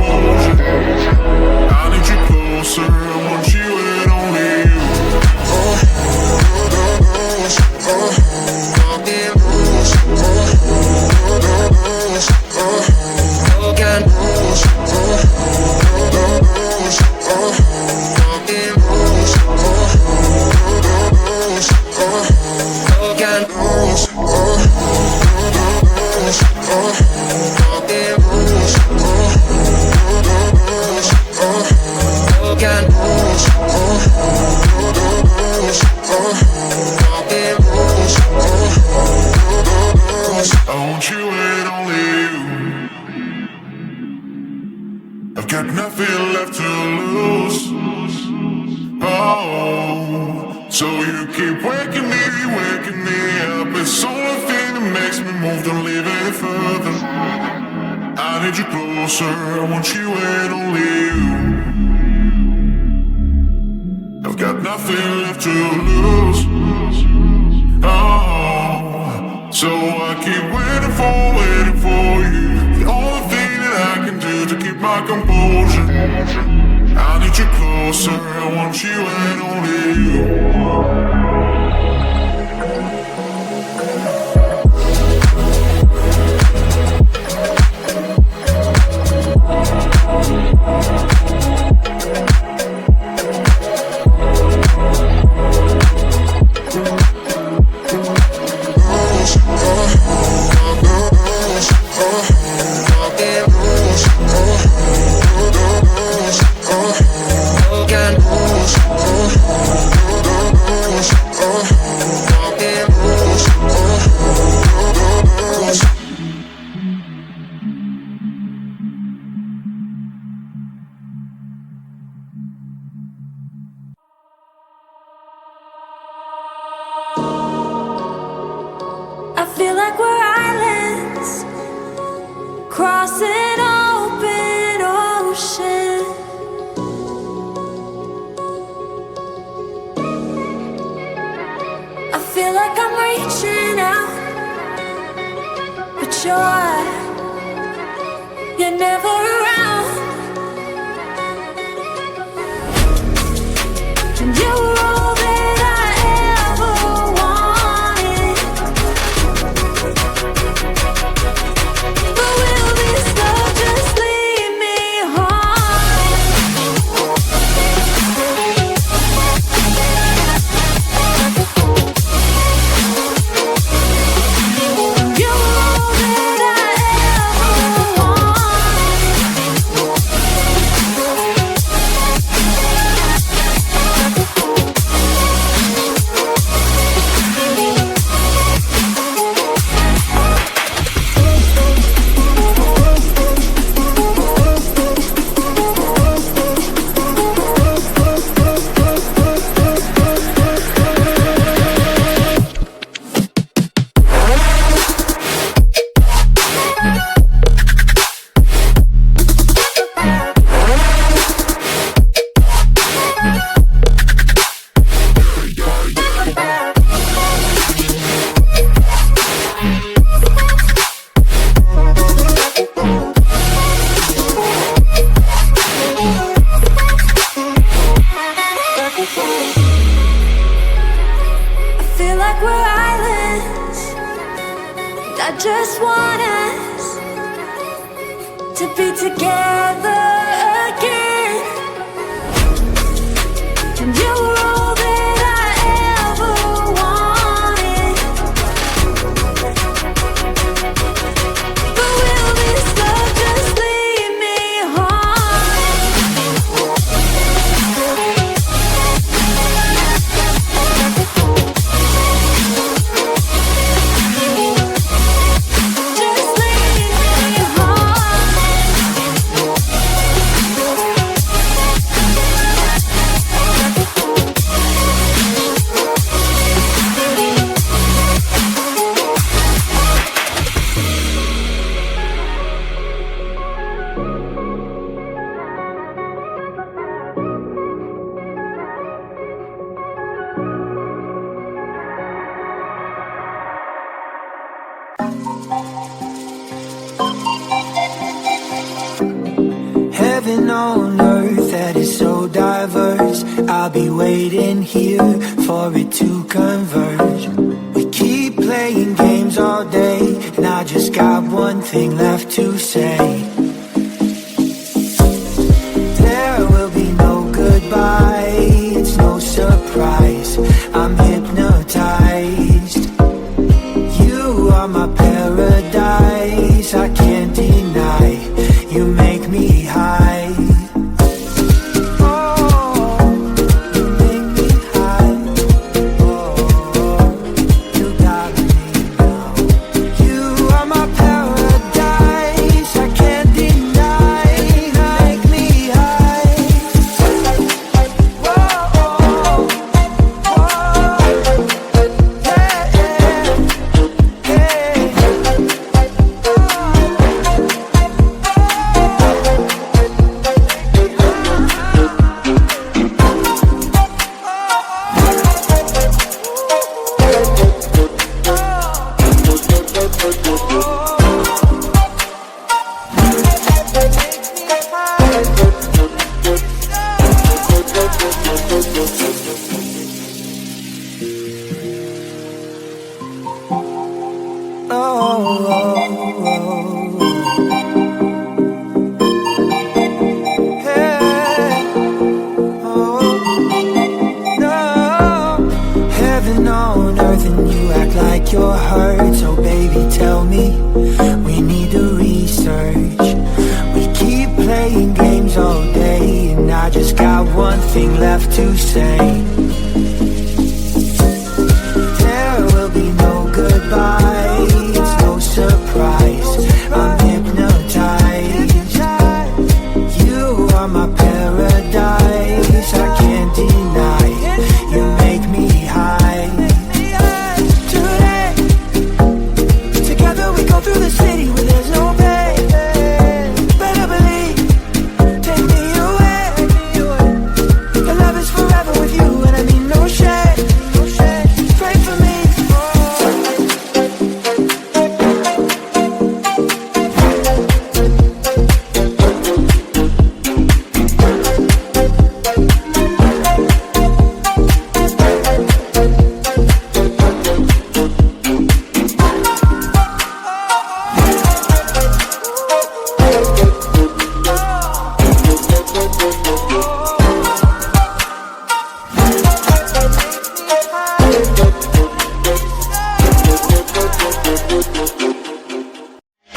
composure. I need you closer, I want you and only you. I want you and only you. I've got nothing left to lose. Oh, so you keep waking me up. It's the only thing that makes me move, don't leave any further. I need you closer, I want you and only you. I've got nothing left to lose. Oh, so I keep waiting for you. The only thing that I can do to keep my composure. I need you closer, I want you and only you. I feel like we're islands crossing open ocean. I feel like I'm reaching out, but you're never around. And you're all that I ever wanted. But will this love just lead me You're all that I ever just want us to be together again. And you're all that I ever wanted. But will this love just lead me Just lead me home. Heaven on earth that is so diverse. I'll be waiting here for it to converge. We keep playing games all day, and I just got one thing left to say. There will be no goodbye, it's no surprise. I'm hypnotized. You are my paradise, I can't deny. You make me high. Oh, you make me high. Oh, you got me now. You are my paradise, I can't deny. Make me high. Whoa, whoa, yeah, Heaven on earth and you act like you're hurt. So baby, tell me, we need to research. We keep playing games all day, and I just got one thing left to say. There will be no goodbye, it's no surprise. I'm hypnotized. You are my paradise, I can't deny. You make me high. Today, together we go through the city where there's no pain. Better believe, take me away. Your love is forever with you, and I mean no shade. Pray for me.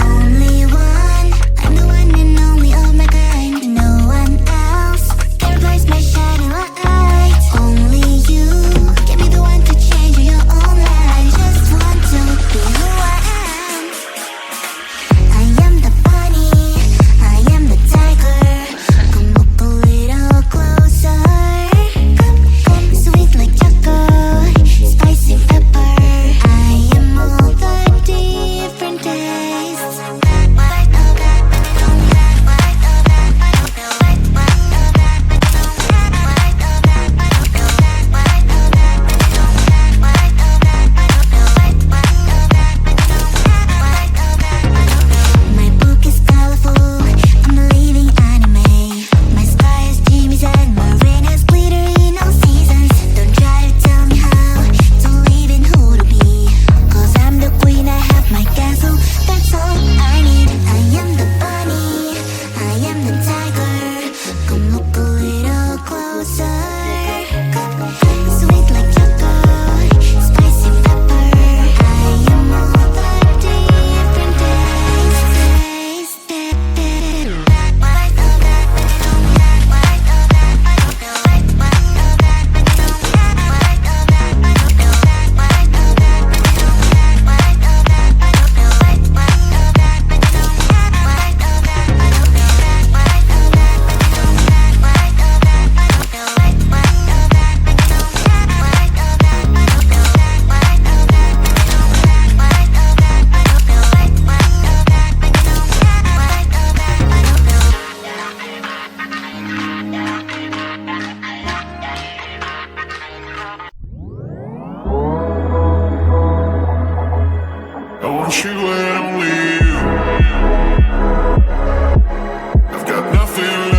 Only one, I'm the one and only of my kind. No one else can replace my shining light. Only you can be the one to change your own life. Just want to be who I am. I am the bunny, I am the tiger. Come up a little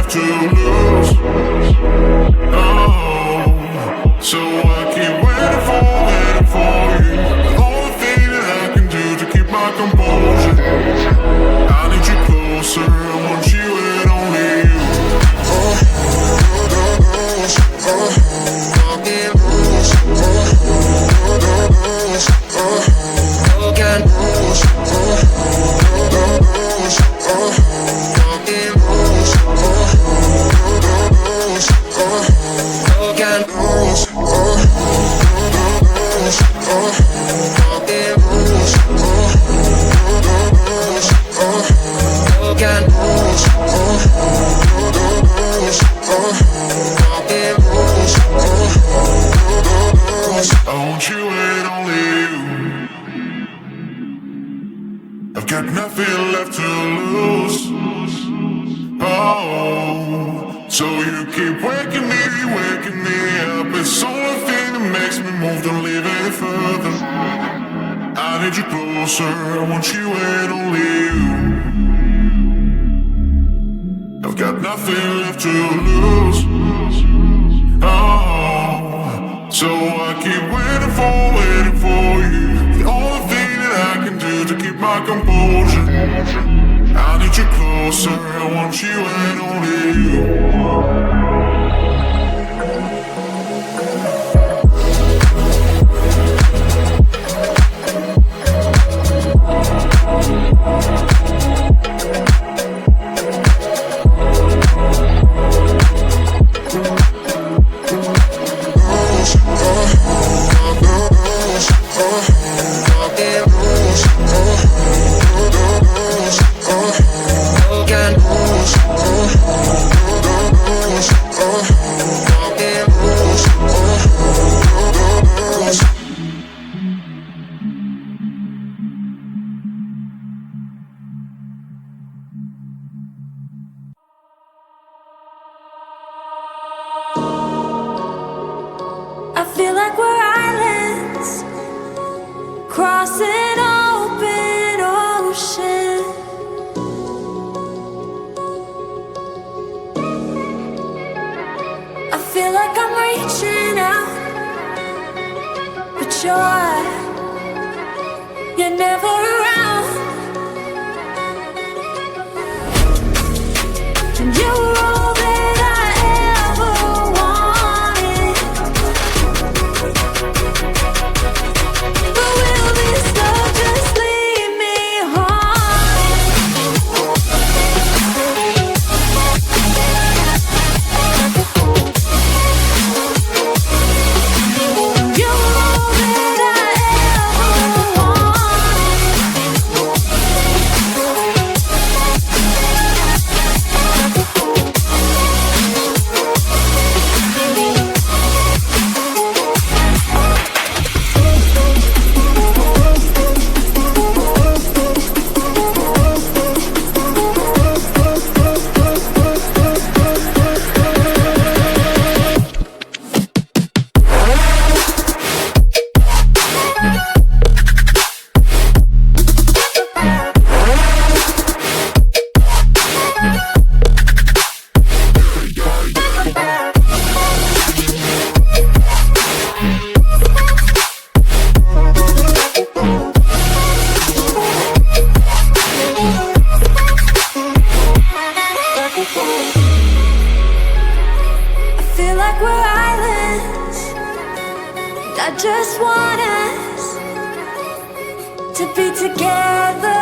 left to lose. Oh, so I keep waiting for you. The only thing that I can do to keep my composure. I need you closer, I want you and only you. I want you and only you. I've got nothing left to lose. Oh, so you keep waking me up. It's the only thing that makes me move, don't leave any further. I need you closer, I want you and only you. I've got nothing left to lose. Oh, so I keep waiting for you. The only thing that I can do to keep my composure. I need you closer, I want you and only you. I feel like we're islands crossing open ocean. I feel like I'm reaching out, but you're never around. And you were all that I ever wanted. But will this love just leave me haunted? You were all that I ever I just want us to be together.